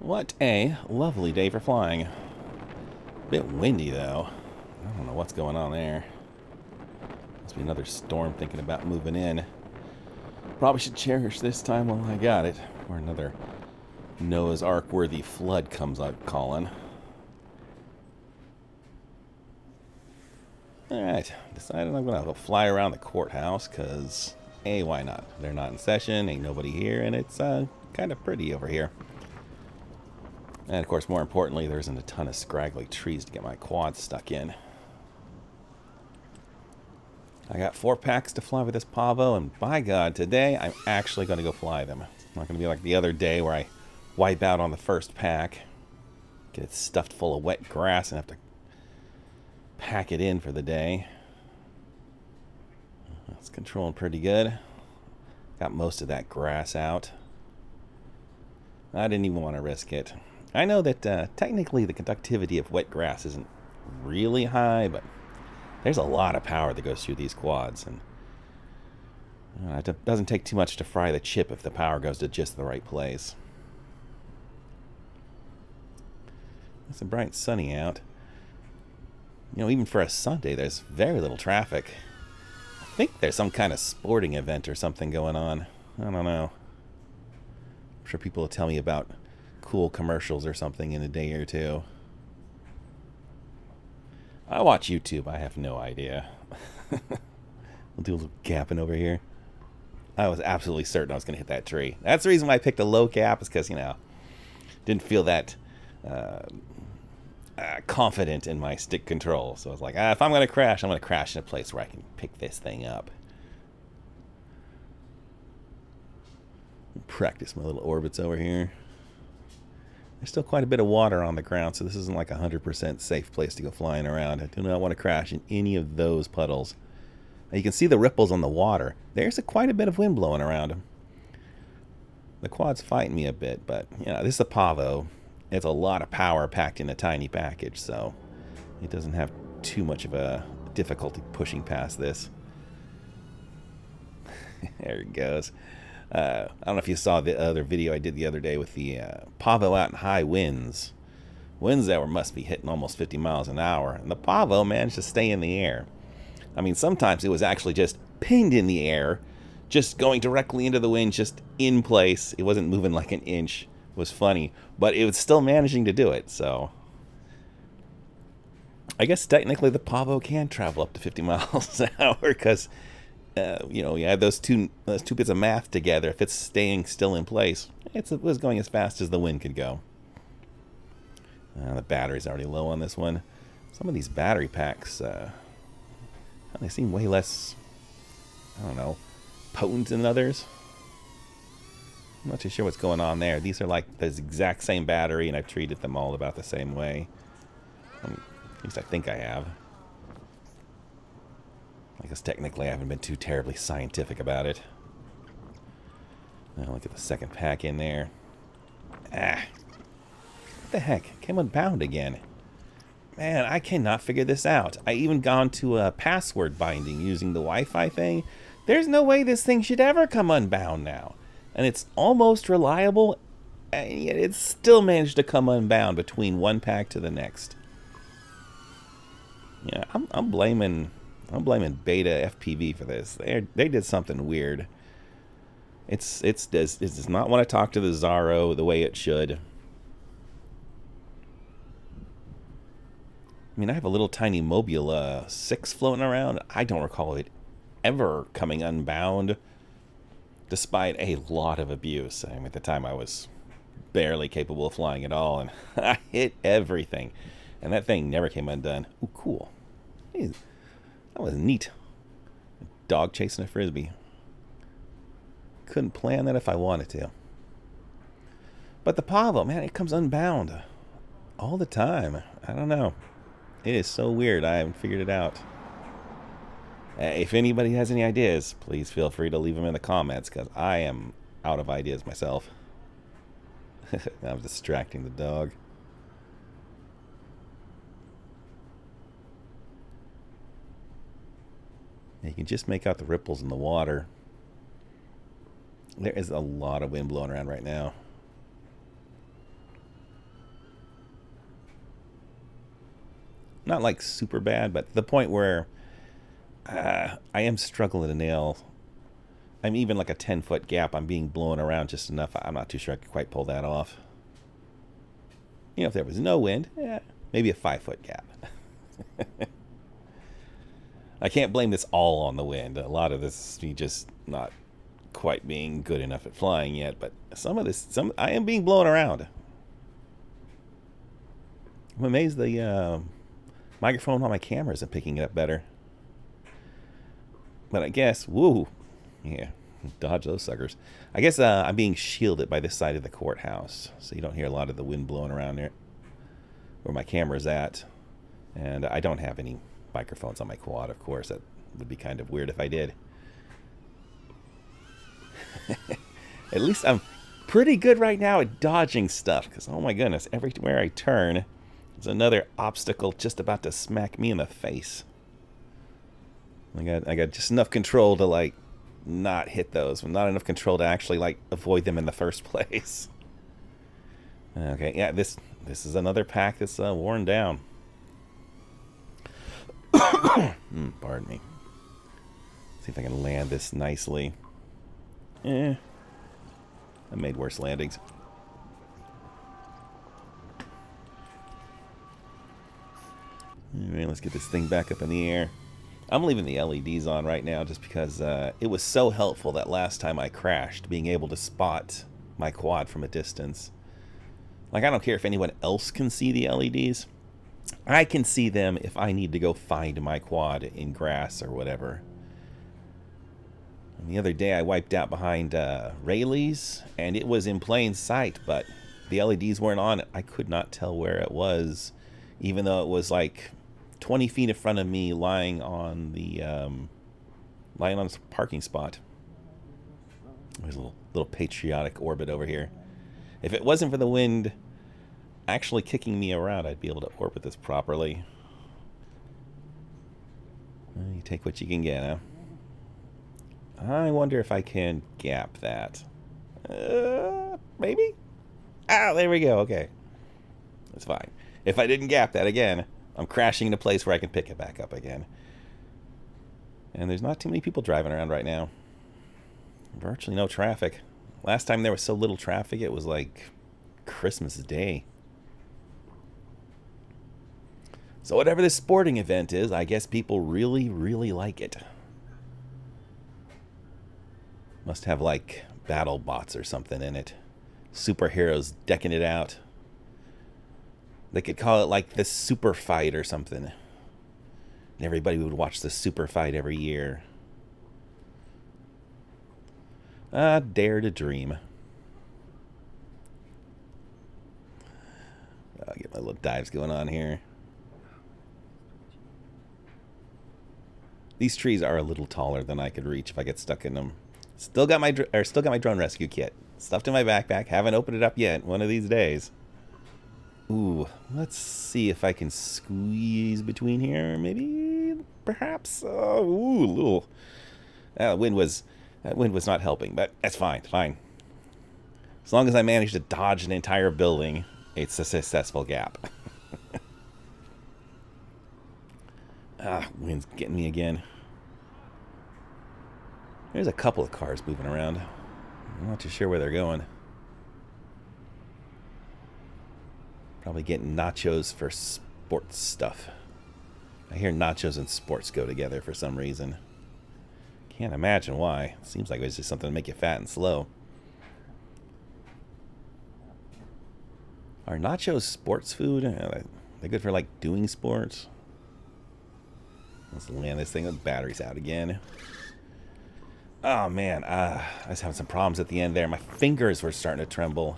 What a lovely day for flying. Bit windy though. I don't know what's going on there. Must be another storm thinking about moving in. Probably should cherish this time while I got it, or another Noah's Ark worthy flood comes out calling. Alright, decided I'm gonna go fly around the courthouse because A, why not? They're not in session, ain't nobody here, and it's kind of pretty over here. And of course, more importantly, there isn't a ton of scraggly trees to get my quad stuck in. I got 4 packs to fly with this Pavo, and by God, today I'm actually going to go fly them. It's not going to be like the other day where I wipe out on the first pack, get it stuffed full of wet grass, and have to pack it in for the day. It's controlling pretty good. Got most of that grass out. I didn't even want to risk it. I know that technically the conductivity of wet grass isn't really high, but there's a lot of power that goes through these quads, and it doesn't take too much to fry the chip if the power goes to just the right place. It's a bright sunny out. You know, even for a Sunday, there's very little traffic. I think there's some kind of sporting event or something going on. I don't know. I'm sure people will tell me about cool commercials or something in a day or two. I watch YouTube. I have no idea. We'll do a little gapping over here. I was absolutely certain I was going to hit that tree. That's the reason why I picked a low gap, is because, you know, didn't feel that confident in my stick control. So I was like, if I'm going to crash, I'm going to crash in a place where I can pick this thing up. Practice my little orbits over here. There's still quite a bit of water on the ground, so this isn't like a 100% safe place to go flying around. I do not want to crash in any of those puddles. Now you can see the ripples on the water. There's quite a bit of wind blowing around them. The quad's fighting me a bit, but you know, this is a Pavo. It's a lot of power packed in a tiny package, so it doesn't have too much of a difficulty pushing past this. There it goes. I don't know if you saw the other video I did the other day with the Pavo out in high winds. Winds that must be hitting almost 50 miles an hour. And the Pavo managed to stay in the air. I mean, sometimes it was actually just pinned in the air, just going directly into the wind, just in place. It wasn't moving like an inch. It was funny. But it was still managing to do it, so I guess technically the Pavo can travel up to 50 miles an hour because you know, you add those two bits of math together. If it's staying still in place, it was going as fast as the wind could go. The battery's already low on this one. Some of these battery packs, they seem way less, I don't know, potent than others. I'm not too sure what's going on there. These are like the exact same battery, and I've treated them all about the same way. At least I think I have. I guess technically I haven't been too terribly scientific about it. Now look at the second pack in there. What the heck? Came unbound again. Man, I cannot figure this out. I even gone to a password binding using the Wi-Fi thing. There's no way this thing should ever come unbound now. And it's almost reliable, and yet it's still managed to come unbound between one pack to the next. Yeah, I'm blaming Beta FPV for this. They did something weird. It does not want to talk to the Zaro the way it should. I mean, I have a little tiny Mobula 6 floating around. I don't recall it ever coming unbound, despite a lot of abuse. I mean, at the time I was barely capable of flying at all, and I hit everything, and that thing never came undone. Ooh, cool. Hey, that was neat. A dog chasing a frisbee. Couldn't plan that if I wanted to. But the Pavo, man, it comes unbound all the time. I don't know. It is so weird. I haven't figured it out. If anybody has any ideas, please feel free to leave them in the comments, because I am out of ideas myself. I'm distracting the dog. You can just make out the ripples in the water. There is a lot of wind blowing around right now. Not like super bad, but the point where I am struggling to nail. I'm even like a 10-foot gap. I'm being blown around just enough. I'm not too sure I could quite pull that off. You know, if there was no wind, yeah, maybe a 5-foot gap. I can't blame this all on the wind. A lot of this is me just not quite being good enough at flying yet, but some of this, I am being blown around. I'm amazed the microphone on my camera isn't picking it up better. But I guess, woo, yeah, dodge those suckers. I guess I'm being shielded by this side of the courthouse, so you don't hear a lot of the wind blowing around there where my camera's at. And I don't have any microphones on my quad, of course. That would be kind of weird if I did. At least I'm pretty good right now at dodging stuff, because oh my goodness, everywhere I turn, there's another obstacle just about to smack me in the face. I got just enough control to like not hit those, but not enough control to actually like avoid them in the first place. Okay, yeah, this is another pack that's worn down. Pardon me. See if I can land this nicely. I made worse landings. Alright, let's get this thing back up in the air. I'm leaving the LEDs on right now just because it was so helpful that last time I crashed, being able to spot my quad from a distance. Like, I don't care if anyone else can see the LEDs. I can see them if I need to go find my quad in grass or whatever. And the other day I wiped out behind Rayleigh's, and it was in plain sight, but the LEDs weren't on. I could not tell where it was, even though it was like 20 feet in front of me, lying on the parking spot. There's a little patriotic orbit over here. If it wasn't for the wind actually kicking me around, I'd be able to orbit this properly. You take what you can get, huh? I wonder if I can gap that. Maybe? Ah, there we go. Okay. That's fine. If I didn't gap that again, I'm crashing in a place where I can pick it back up again. And there's not too many people driving around right now. Virtually no traffic. Last time there was so little traffic, it was like Christmas Day. So whatever this sporting event is, I guess people really, really like it. Must have like battle bots or something in it. Superheroes decking it out. They could call it like the super fight or something. And everybody would watch the super fight every year. Dare to dream. I'll get my little dives going on here. These trees are a little taller than I could reach if I get stuck in them. Still got my drone rescue kit stuffed in my backpack. Haven't opened it up yet. One of these days. Ooh, let's see if I can squeeze between here. Maybe, perhaps. Ooh, little. That wind was not helping, but that's fine. Fine. As long as I manage to dodge an entire building, it's a successful gap. Wind's getting me again. There's a couple of cars moving around. I'm not too sure where they're going. Probably getting nachos for sports stuff. I hear nachos and sports go together for some reason. Can't imagine why. Seems like it's just something to make you fat and slow. Are nachos sports food? Are they good for like doing sports? Let's land this thing with batteries out again. Oh man, I was having some problems at the end there. My fingers were starting to tremble.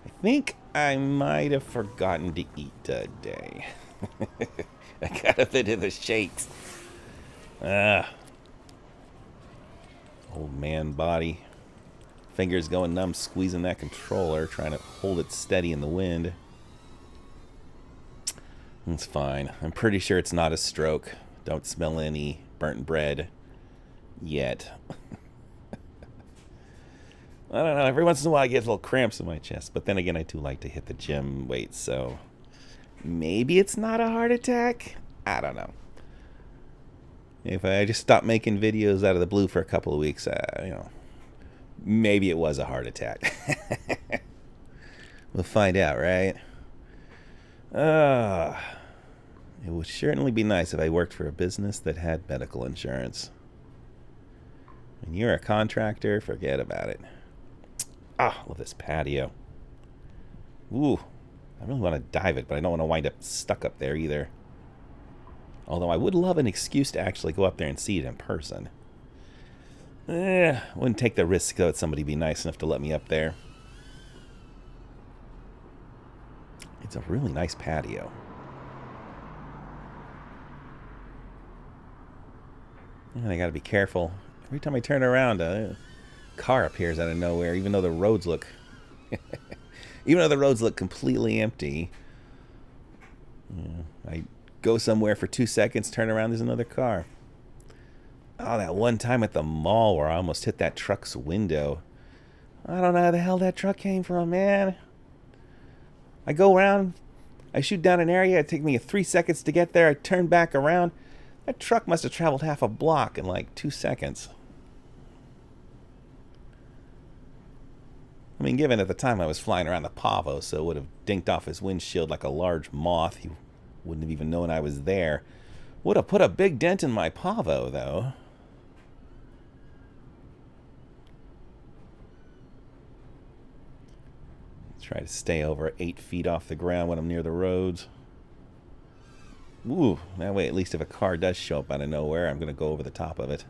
I think I might have forgotten to eat today. I got a bit of the shakes. Old man body. Fingers going numb, squeezing that controller, trying to hold it steady in the wind. It's fine. I'm pretty sure it's not a stroke. Don't smell any burnt bread yet. I don't know. Every once in a while I get little cramps in my chest. But then again, I do like to hit the gym weights. So maybe it's not a heart attack. I don't know. If I just stopped making videos out of the blue for a couple of weeks, you know, maybe it was a heart attack. We'll find out, right? It would certainly be nice if I worked for a business that had medical insurance. When you're a contractor, forget about it. Ah, love this patio. Ooh, I really want to dive it, but I don't want to wind up stuck up there either. Although I would love an excuse to actually go up there and see it in person. Wouldn't take the risk, though, that somebody be nice enough to let me up there. It's a really nice patio. And I gotta be careful. Every time I turn around, a car appears out of nowhere, even though the roads look... even though the roads look completely empty. I go somewhere for 2 seconds, turn around, there's another car. Oh, that one time at the mall where I almost hit that truck's window. I don't know how the hell that truck came from, man. I go around, I shoot down an area, it takes me 3 seconds to get there, I turn back around. That truck must have traveled half a block in like 2 seconds. I mean, given at the time I was flying around the Pavo, so it would have dinked off his windshield like a large moth. He wouldn't have even known I was there. Would have put a big dent in my Pavo, though. Try to stay over 8 feet off the ground when I'm near the roads. Ooh, that way at least if a car does show up out of nowhere, I'm going to go over the top of it.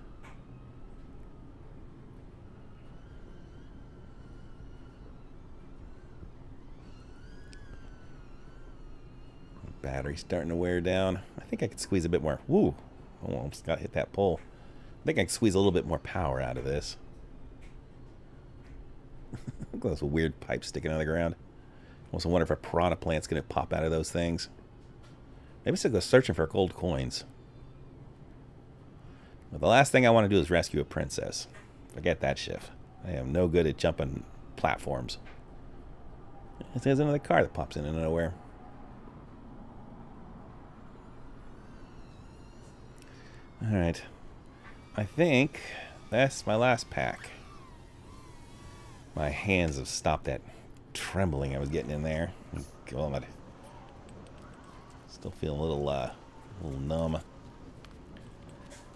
Battery's starting to wear down. I think I could squeeze a bit more. Woo! Oh, almost got hit that pole. I think I can squeeze a little bit more power out of this. Look at those weird pipes sticking out of the ground. Also wonder if a piranha plant's going to pop out of those things. Maybe I should go searching for gold coins. But the last thing I want to do is rescue a princess. Forget that shift. I am no good at jumping platforms. There's another car that pops in and nowhere. Alright. I think that's my last pack. My hands have stopped that trembling I was getting in there. God. Still feeling a little numb.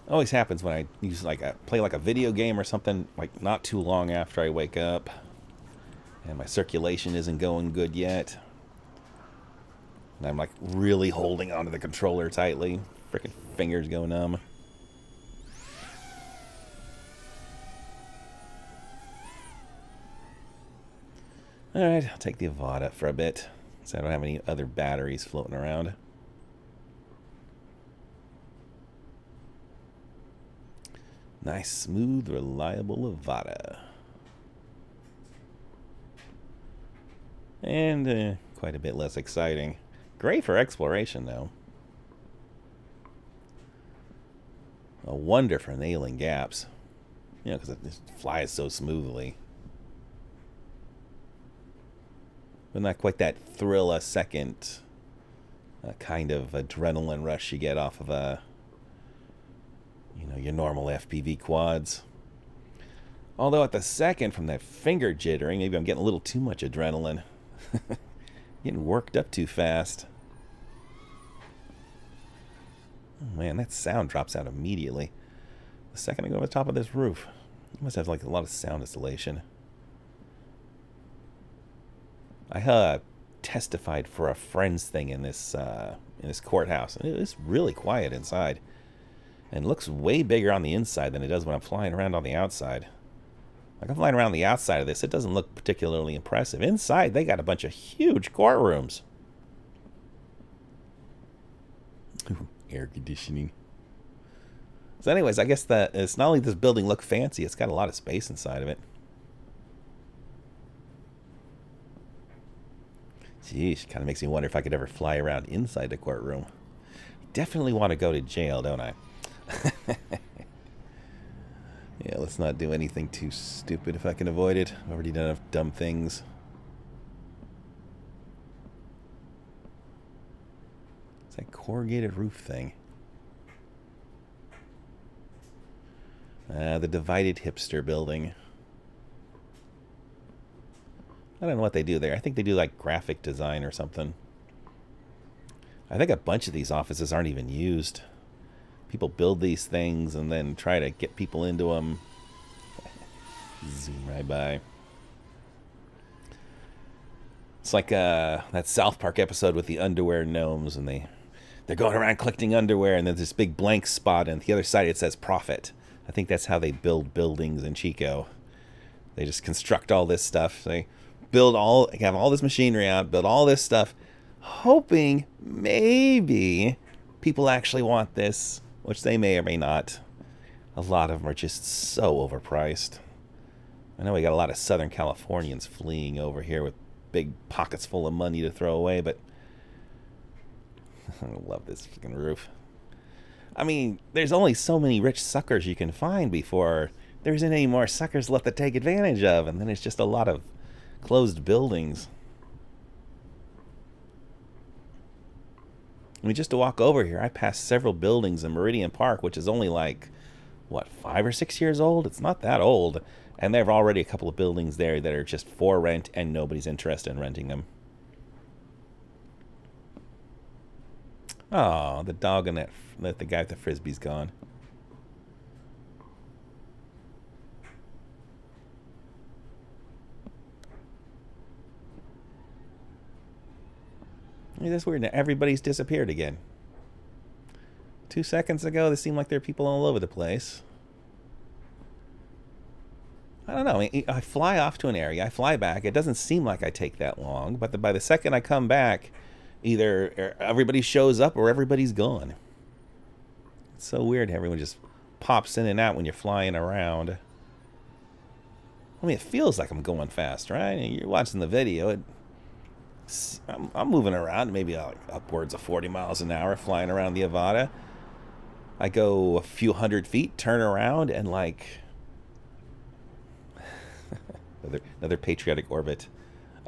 Always happens when I use play like a video game or something like not too long after I wake up, and my circulation isn't going good yet, and I'm like really holding onto the controller tightly. Freaking fingers go numb. Alright, I'll take the Avata for a bit, so I don't have any other batteries floating around. Nice, smooth, reliable Avata. And quite a bit less exciting. Great for exploration, though. A wonder for nailing gaps. You know, because it just flies so smoothly. But not quite that thrill a second kind of adrenaline rush you get off of you know, your normal FPV quads. Although at the second, from that finger jittering, maybe I'm getting a little too much adrenaline. Getting worked up too fast. Oh man, that sound drops out immediately. The second I go over the top of this roof. You must have like a lot of sound installation. I testified for a friend's thing in this courthouse, and it was really quiet inside, and it looks way bigger on the inside than it does when I'm flying around on the outside. Like I'm flying around the outside of this, it doesn't look particularly impressive. Inside, they got a bunch of huge courtrooms. Air conditioning. So, anyways, I guess that it's not only does this building look fancy, it's got a lot of space inside of it. Jeez, kind of makes me wonder if I could ever fly around inside the courtroom. Definitely want to go to jail, don't I? Yeah, let's not do anything too stupid if I can avoid it. I've already done enough dumb things. It's that corrugated roof thing. The divided hipster building. I don't know what they do there. I think they do like graphic design or something. I think a bunch of these offices aren't even used. People build these things and then try to get people into them. Zoom right by. It's like that South Park episode with the underwear gnomes, and they're going around collecting underwear, and there's this big blank spot, and the other side it says profit. I think that's how they build buildings in Chico. They just construct all this stuff. They have all this machinery out, build all this stuff, hoping maybe people actually want this, which they may or may not. A lot of them are just so overpriced. I know we got a lot of Southern Californians fleeing over here with big pockets full of money to throw away, but I love this freaking roof. I mean, there's only so many rich suckers you can find before there isn't any more suckers left to take advantage of, and then it's just a lot of closed buildings. I mean, just to walk over here, I passed several buildings in Meridian Park, which is only like, what, 5 or 6 years old? It's not that old. And there are already a couple of buildings there that are just for rent, and nobody's interested in renting them. Oh, the dog and the guy with the frisbee's gone. I mean, that's weird. Now everybody's disappeared again. 2 seconds ago, they seemed like there were people all over the place. I don't know. I mean, I fly off to an area, I fly back. It doesn't seem like I take that long, but by the second I come back, either everybody shows up or everybody's gone. It's so weird. Everyone just pops in and out when you're flying around. I mean, it feels like I'm going fast, right? You're watching the video. I'm moving around, maybe upwards of 40 miles an hour, flying around the Avata. I go a few hundred feet, turn around, and like another patriotic orbit.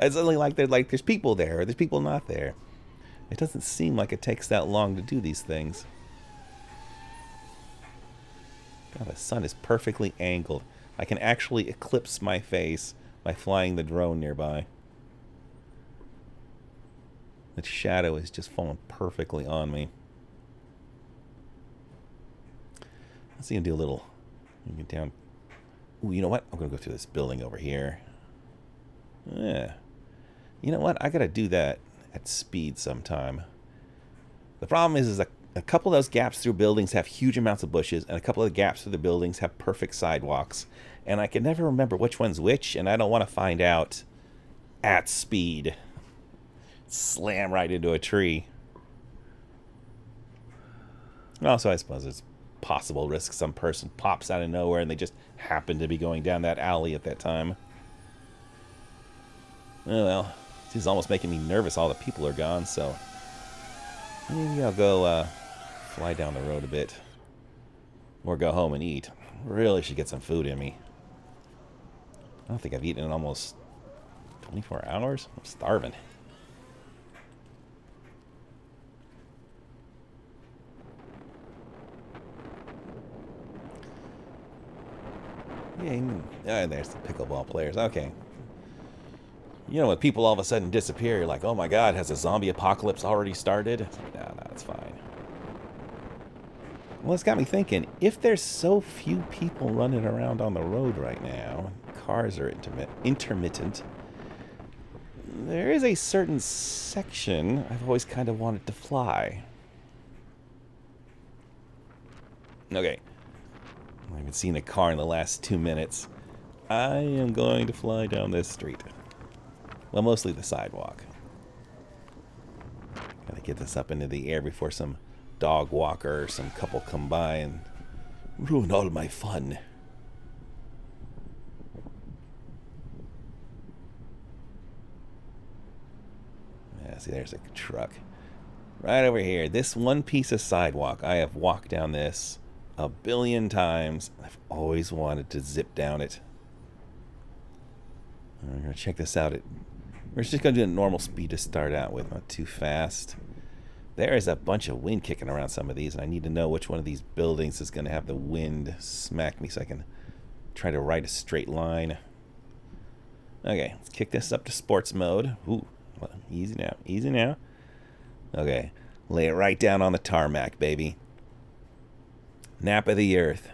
It's only like there's people there, or there's people not there. It doesn't seem like it takes that long to do these things. God, the sun is perfectly angled. I can actually eclipse my face by flying the drone nearby. The shadow is just falling perfectly on me. Let's see, do a little. Get down. Ooh, you know what? I'm gonna go through this building over here. Yeah. You know what? I gotta do that at speed sometime. The problem is a couple of those gaps through buildings have huge amounts of bushes, and a couple of the gaps through the buildings have perfect sidewalks. And I can never remember which one's which, and I don't want to find out at speed. Slam right into a tree. Also, I suppose it's possible risk some person pops out of nowhere and they just happen to be going down that alley at that time. Oh, well, this is almost making me nervous. All the people are gone, so maybe I'll go fly down the road a bit. Or go home and eat. Really should get some food in me. I don't think I've eaten in almost 24 hours. I'm starving. Yeah, there's the pickleball players. Okay. You know, when people all of a sudden disappear, you're like, oh my god, has a zombie apocalypse already started? It's like, no, it's fine. Well, it's got me thinking, if there's so few people running around on the road right now, cars are intermittent, there is a certain section I've always kind of wanted to fly. Okay. I haven't seen a car in the last 2 minutes. I am going to fly down this street. Well, mostly the sidewalk. Gotta get this up into the air before some dog walker or some couple come by and ruin all my fun. Yeah, see, there's a truck. Right over here. This one piece of sidewalk, I have walked down this a billion times. I've always wanted to zip down it. We're going to check this out. We're just going to do a normal speed to start out with, not too fast. There is a bunch of wind kicking around some of these, and I need to know which one of these buildings is going to have the wind smack me so I can try to write a straight line. Okay, let's kick this up to sports mode. Ooh, well, easy now, easy now. Okay, lay it right down on the tarmac, baby. Nap of the earth.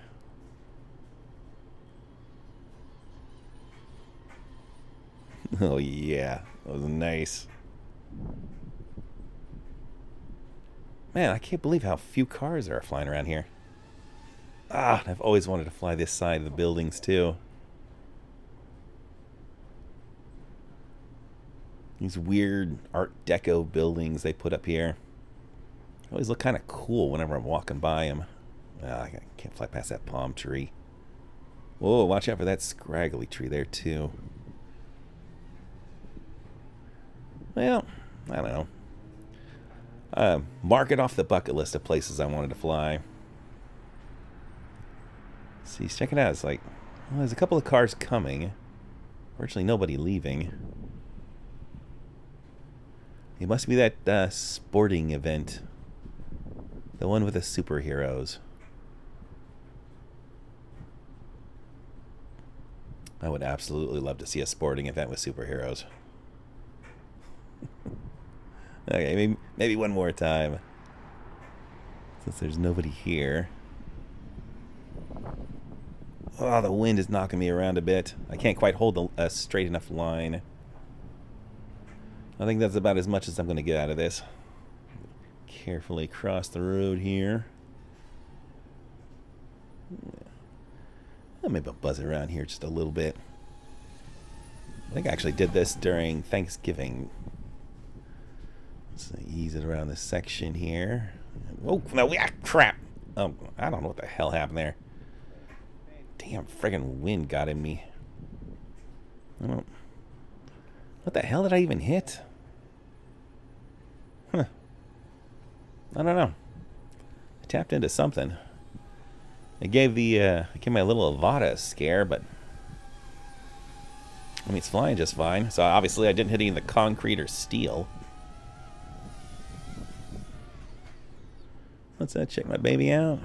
Oh yeah, that was nice. Man, I can't believe how few cars are flying around here. Ah, I've always wanted to fly this side of the buildings too. These weird Art Deco buildings they put up here always look kind of cool whenever I'm walking by them. Ah, I can't fly past that palm tree. Whoa, watch out for that scraggly tree there too. Well, I don't know. Mark it off the bucket list of places I wanted to fly. See, check it out. It's like, well, there's a couple of cars coming. Virtually nobody leaving. It must be that sporting event. The one with the superheroes. I would absolutely love to see a sporting event with superheroes. Okay, maybe one more time. Since there's nobody here. Oh, the wind is knocking me around a bit. I can't quite hold a straight enough line. I think that's about as much as I'm going to get out of this. Carefully cross the road here. Maybe I'll buzz it around here just a little bit. I think I actually did this during Thanksgiving. Let's ease it around this section here. Oh, no, crap. Oh, I don't know what the hell happened there. Damn friggin' wind got in me. What the hell did I even hit? Huh. I don't know. I tapped into something. I gave my little Avata a scare, but I mean, it's flying just fine. So obviously I didn't hit any of the concrete or steel. Let's check my baby out.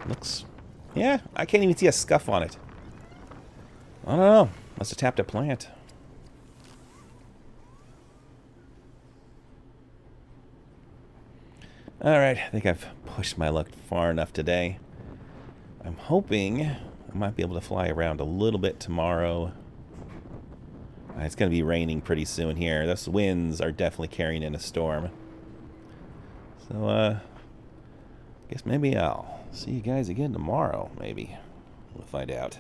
Looks, yeah, I can't even see a scuff on it. I don't know. Must have tapped a plant. Alright, I think I've pushed my luck far enough today. I'm hoping I might be able to fly around a little bit tomorrow. It's going to be raining pretty soon here. Those winds are definitely carrying in a storm. So, I guess maybe I'll see you guys again tomorrow, maybe. We'll find out.